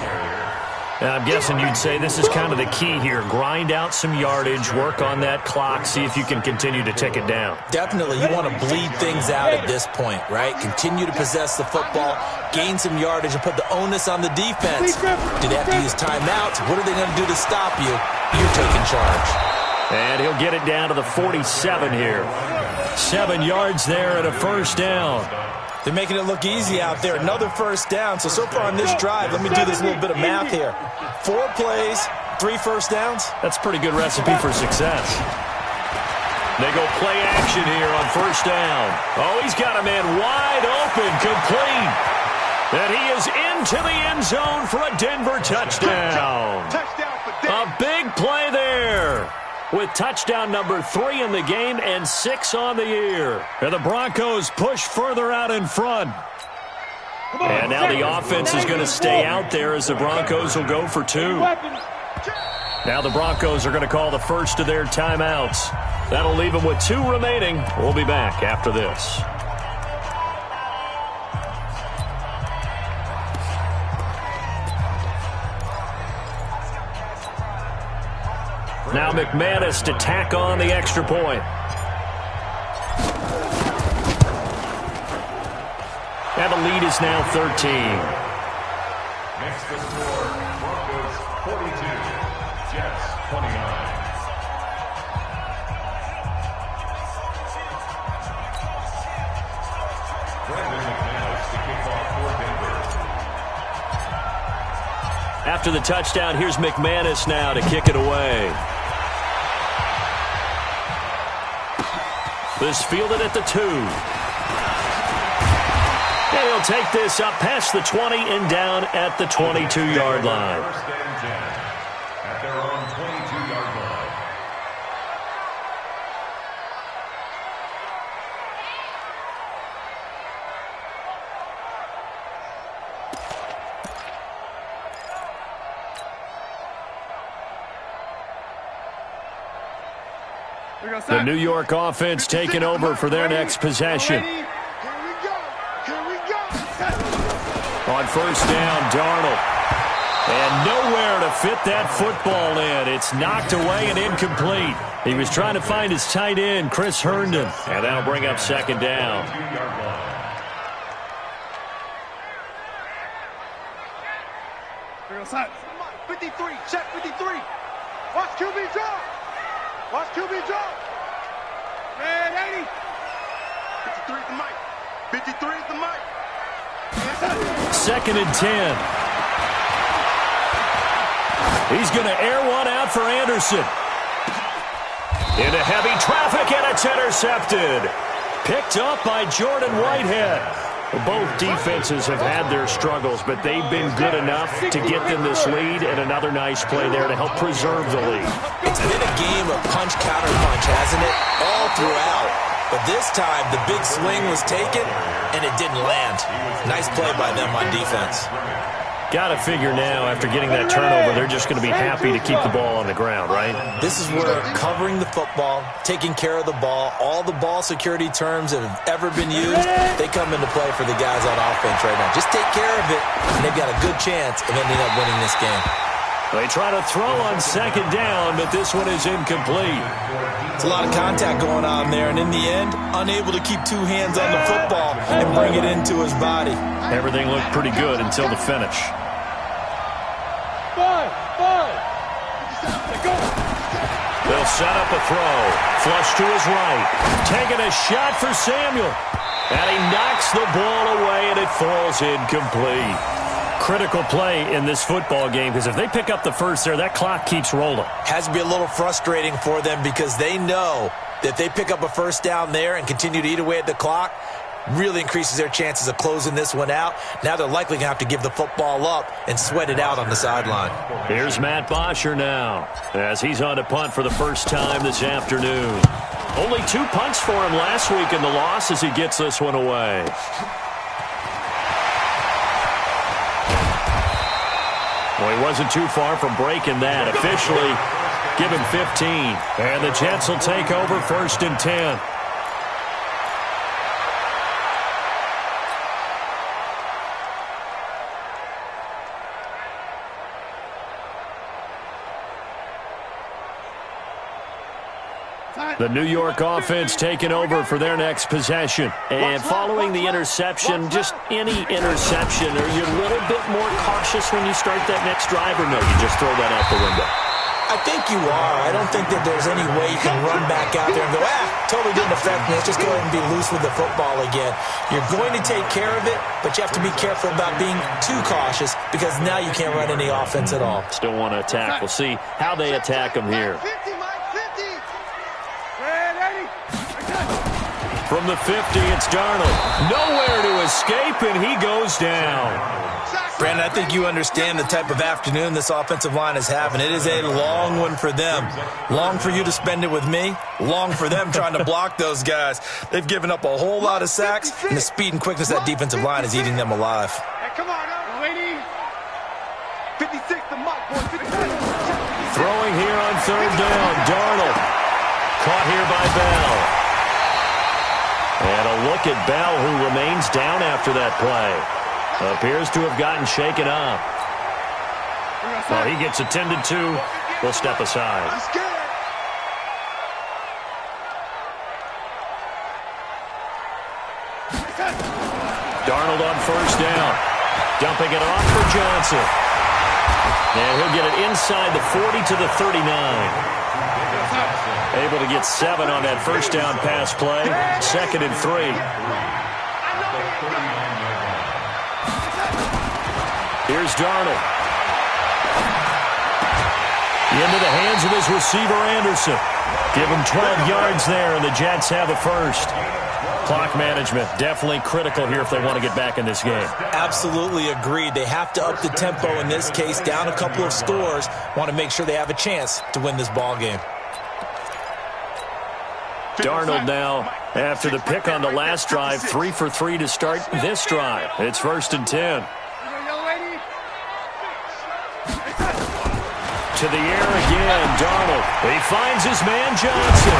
And I'm guessing you'd say this is kind of the key here. Grind out some yardage, work on that clock, see if you can continue to tick it down. Definitely, you want to bleed things out at this point, right? Continue to possess the football, gain some yardage, and put the onus on the defense. Do they have to use timeouts? What are they going to do to stop you? You're taking charge. And he'll get it down to the 47 here. 7 yards there and a first down. They're making it look easy out there. Another first down. So far on this drive, let me do this little bit of math here. 4 plays, 3 first downs. That's a pretty good recipe for success. They go play action here on first down. Oh, he's got a man wide open, complete. And he is into the end zone for a Denver touchdown. A big play there, with touchdown number 3 in the game and 6 on the year. And the Broncos push further out in front. And now the offense is going to stay out there as the Broncos will go for 2. Now the Broncos are going to call the first of their timeouts. That'll leave them with 2 remaining. We'll be back after this. Now McManus to tack on the extra point. And the lead is now 13. Next to score, Broncos 42, Jets 29. Brandon McManus to kick off for Denver. after the touchdown. Here's McManus now to kick it away. This fielded at the 2. And he'll take this up past the 20 and down at the 22-yard line. First and 10 at their own 22-yard line. The New York offense taking over for their next possession. On first down, Darnold. And nowhere to fit that football in. It's knocked away and incomplete. He was trying to find his tight end, Chris Herndon. And that'll bring up second down. 53, check 53. Watch QB drop. Watch QB drop. Red 80. 53 is the mic. 53 is the mic. Second and 10. He's going to air one out for Anderson. Into heavy traffic, and it's intercepted. Picked up by Jordan Whitehead. Both defenses have had their struggles, but they've been good enough to get them this lead, and another nice play there to help preserve the lead. It's been a game of punch, counter punch, hasn't it? All throughout. But this time, the big swing was taken, and it didn't land. Nice play by them on defense. Got to figure now, after getting that turnover, they're just going to be happy to keep the ball on the ground, right? This is where covering the football, taking care of the ball, all the ball security terms that have ever been used, they come into play for the guys on offense right now. Just take care of it, and they've got a good chance of ending up winning this game. They try to throw on second down, but this one is incomplete. It's a lot of contact going on there, and in the end, unable to keep two hands on the football and bring it into his body. Everything looked pretty good until the finish. They'll set up a throw. Flush to his right. Taking a shot for Samuel. And he knocks the ball away, and it falls incomplete. Critical play in this football game, because if they pick up the first there, that clock keeps rolling. Has to be a little frustrating for them because they know that they pick up a first down there and continue to eat away at the clock, really increases their chances of closing this one out. Now they're likely going to have to give the football up and sweat it out on the sideline. Here's Matt Bosher now as he's on to punt for the first time this afternoon. Only 2 punts for him last week in the loss as he gets this one away. Well, he wasn't too far from breaking that. Officially, give him 15. And the Jets will take over first and 10. The New York offense taking over for their next possession. And following the interception, just any interception, are you a little bit more cautious when you start that next drive, or no, you just throw that out the window? I think you are. I don't think that there's any way you can run back out there and go, totally didn't affect me. Let's just go ahead and be loose with the football again. You're going to take care of it, but you have to be careful about being too cautious because now you can't run any offense at all. Still want to attack. We'll see how they attack him here. From the 50, it's Darnold. Nowhere to escape, and he goes down. Brandon, I think you understand the type of afternoon this offensive line is having. It is a long one for them. Long for you to spend it with me. Long for them trying to block those guys. They've given up a whole lot of sacks, and the speed and quickness of that defensive line is eating them alive. Hey, come on, lady. 56, the mic, boy. 56. Throwing here on third down. Darnold. Caught here by Bell. And a look at Bell, who remains down after that play. Appears to have gotten shaken up. Well, he gets attended to. We'll step aside. Darnold on first down. Dumping it off for Johnson. And he'll get it inside the 40 to the 39. Able to get 7 on that first down pass play. 2nd and 3. Here's Darnold. Into the hands of his receiver, Anderson. Give him 12 yards there, and the Jets have a first. Clock management, definitely critical here if they want to get back in this game. Absolutely agreed. They have to up the tempo in this case, down a couple of scores. Want to make sure they have a chance to win this ball game. Darnold now, after the pick on the last drive, 3 for 3 to start this drive. It's 1st and 10. To the air again, Darnold. He finds his man Johnson.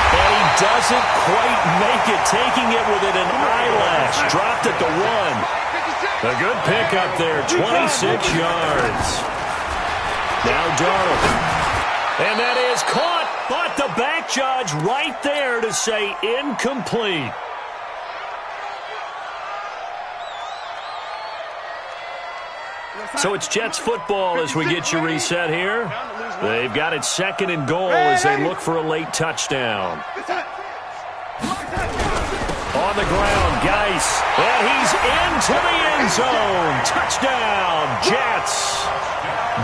And he doesn't quite make it, taking it within an eyelash. Dropped at the 1. A good pickup there, 26 yards. Now Darnold. And that is caught, but the back judge right there to say incomplete. So it's Jets football as we get you reset here. They've got it 2nd and goal as they look for a late touchdown. On the ground, Geis. And he's into the end zone. Touchdown, Jets.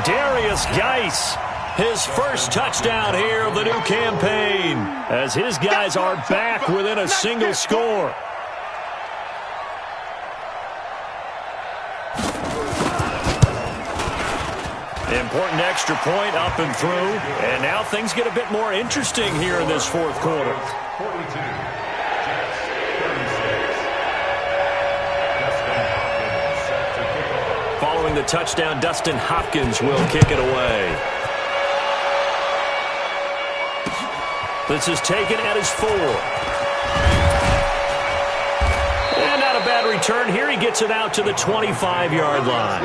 Darius Geis, his first touchdown here of the new campaign, as his guys are back within a single score. Important extra point up and through. And now things get a bit more interesting here in this 4th quarter. 42. Following the touchdown, Dustin Hopkins will kick it away. This is taken at his 4. And not a bad return here. He gets it out to the 25-yard line.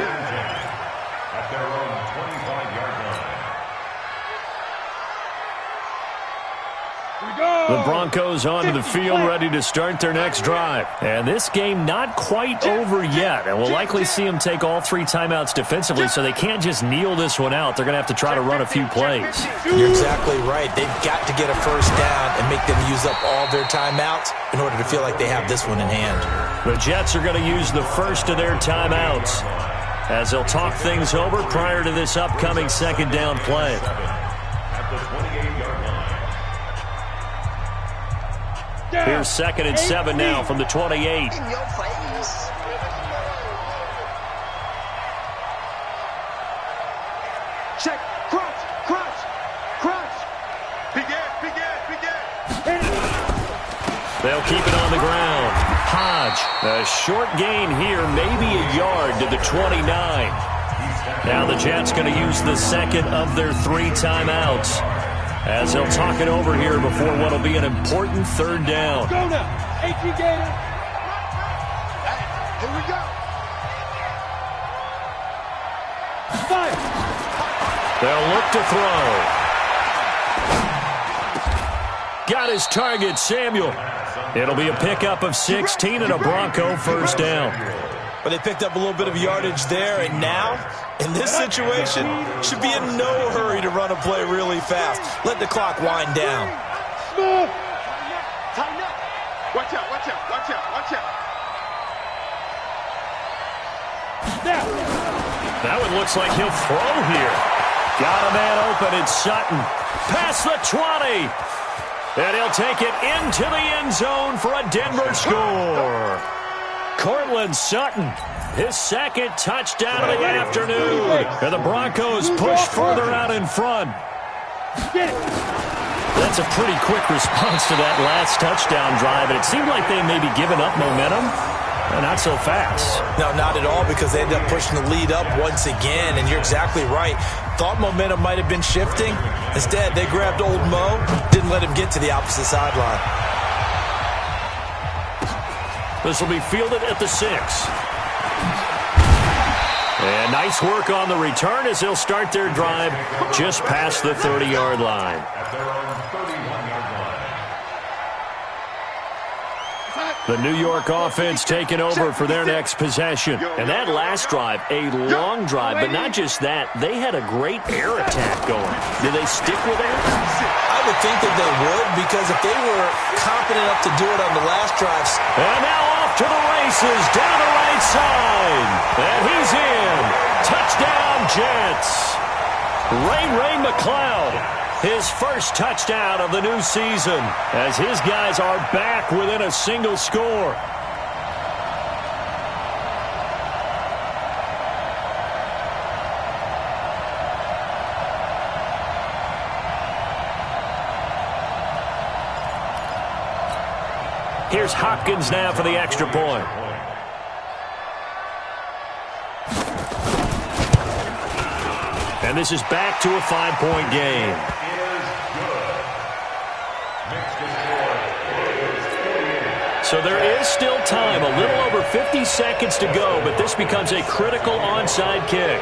At their own 25-yard line. The Broncos onto the field, ready to start their next drive. And this game not quite over yet. And we'll likely see them take all 3 timeouts defensively, so they can't just kneel this one out. They're going to have to try to run a few plays. You're exactly right. They've got to get a first down and make them use up all their timeouts in order to feel like they have this one in hand. The Jets are going to use the first of their timeouts as they'll talk things over prior to this upcoming 2nd down play. At the 28-yard line. Here's 2nd and 7 now from the 28. In your face. Check. Crunch. Begin. They'll keep it on the ground. Hodge, a short gain here, maybe a yard to the 29. Now the Jets going to use the 2nd of their 3 timeouts as they'll talk it over here before what will be an important 3rd down. Go now. AT Gator. Here we go. Fire. They'll look to throw. Got his target, Samuel. It'll be a pickup of 16 and a Bronco first down. But they picked up a little bit of yardage there, and now, in this situation, should be in no hurry to run a play really fast. Let the clock wind down. Smooth. Tighten up. Watch out. Now. That one looks like he'll throw here. Got a man open, it's Sutton. Past the 20. And he'll take it into the end zone for a Denver score. Cortland Sutton, his 2nd touchdown of the afternoon. And the Broncos push further out in front. That's a pretty quick response to that last touchdown drive. And it seemed like they may be giving up momentum. Not so fast. No, not at all, because they ended up pushing the lead up once again, and you're exactly right. Thought momentum might have been shifting. Instead, they grabbed old Mo, didn't let him get to the opposite sideline. This will be fielded at the 6. And nice work on the return as they'll start their drive just past the 30-yard line. At their own 31-yard line. The New York offense taking over for their next possession. And that last drive, a long drive, but not just that. They had a great air attack going. Did they stick with that? I would think that they would, because if they were confident enough to do it on the last drives. And now off to the races, down the right side. And he's in. Touchdown, Jets. Ray McLeod, his first touchdown of the new season, as his guys are back within a single score. Here's Hopkins now for the extra point. And this is back to a 5-point game. So there is still time, a little over 50 seconds to go, but this becomes a critical onside kick.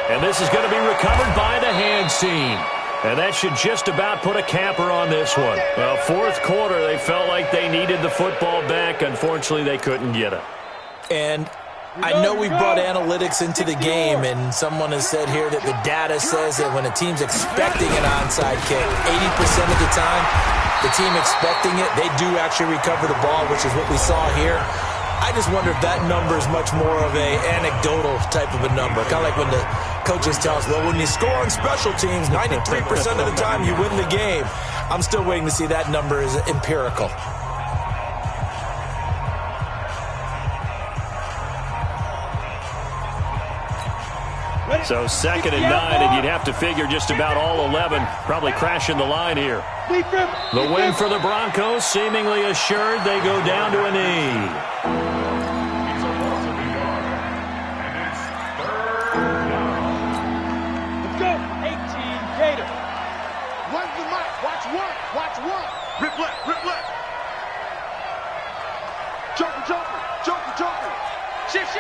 And this is going to be recovered by the hands team. And that should just about put a capper on this one. Well, fourth quarter, they felt like they needed the football back. Unfortunately, they couldn't get it. And I know we brought analytics into the game, and someone has said here that the data says that when a team's expecting an onside kick, 80% of the time, the team expecting it, they do actually recover the ball, which is what we saw here. I just wonder if that number is much more of a anecdotal type of a number. Kind of like when the coaches tell us, well, when you score on special teams, 93% of the time you win the game. I'm still waiting to see that number is empirical. So 2nd and 9, and you'd have to figure just about all 11 probably crashing the line here. The win for the Broncos seemingly assured. They go down to a knee. It's a loss of a yard, and it's 3rd down. Let's go. 18, Gator. One's the mic. Watch one. Watch one. Rip left. Joker. Shift.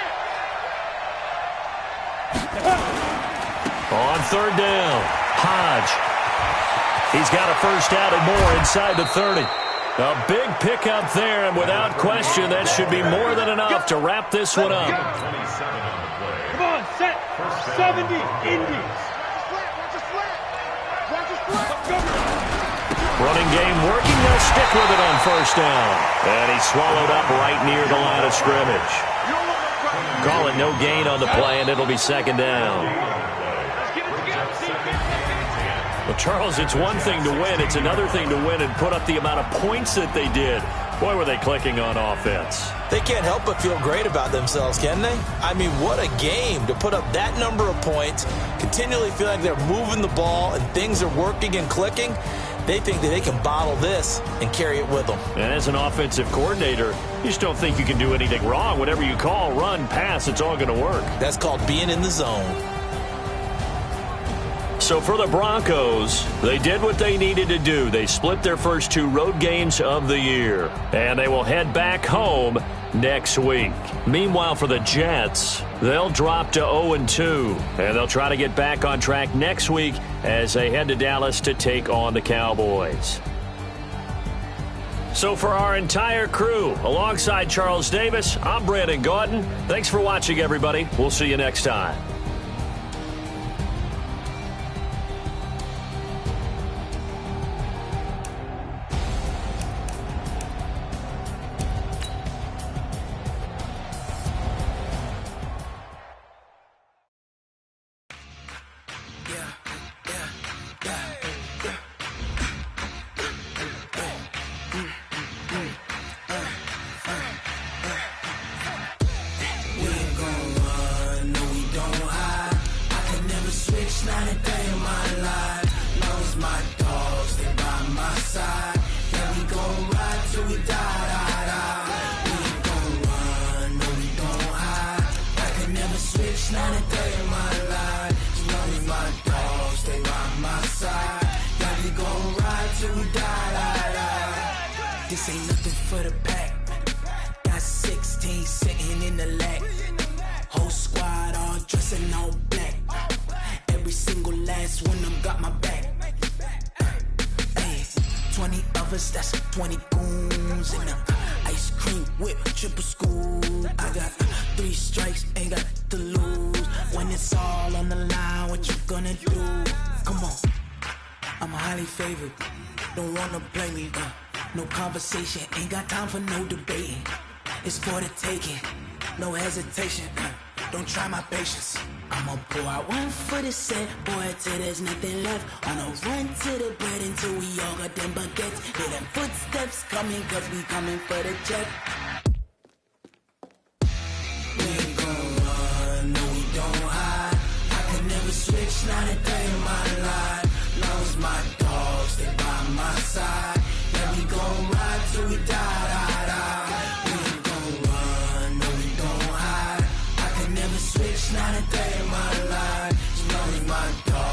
On 3rd down, Hodge. He's got a first out and more inside the 30. A big pickup there, and without question, that should be more than enough to wrap this one up. 27 on the play. Come on, set. 70, Indies. Watch a split. Running game working. They'll stick with it on 1st down. And he's swallowed up right near the line of scrimmage. Call it no gain on the play, and it'll be 2nd down. Well, Charles, it's one thing to win. It's another thing to win and put up the amount of points that they did. Boy, were they clicking on offense. They can't help but feel great about themselves, can they? I mean, what a game to put up that number of points, continually feel like they're moving the ball and things are working and clicking. They think that they can bottle this and carry it with them. And as an offensive coordinator, you just don't think you can do anything wrong. Whatever you call, run, pass, it's all going to work. That's called being in the zone. So for the Broncos, they did what they needed to do. They split their first 2 road games of the year, and they will head back home next week. Meanwhile, for the Jets, they'll drop to 0-2, and they'll try to get back on track next week as they head to Dallas to take on the Cowboys. So for our entire crew, alongside Charles Davis, I'm Brandon Gaudin. Thanks for watching, everybody. We'll see you next time. This ain't nothing for the pack. Got 16 sitting in the lap. Whole squad all dressing all black. Every single last one of them got my back. Hey, 20 of us, that's 20 goons in the ice cream whip, triple school. I got 3 strikes, ain't got to lose. When it's all on the line, what you gonna do? Come on, I'm highly favored. Don't wanna blame me, no conversation, ain't got time for no debating. It's for the taking, no hesitation, don't try my patience. I'ma pour out one for the set, boy, till there's nothing left. On a run to the bread until we all got them baguettes. Hear them footsteps coming, cause we coming for the check. We ain't gon' run, no we don't hide. I could never switch, not a day in my life. Long as my dogs, they by my side. Yeah, we gon' ride till we die, die, die. We ain't gon' run, no we don't hide. I could never switch, not a day in my life. As long as my dog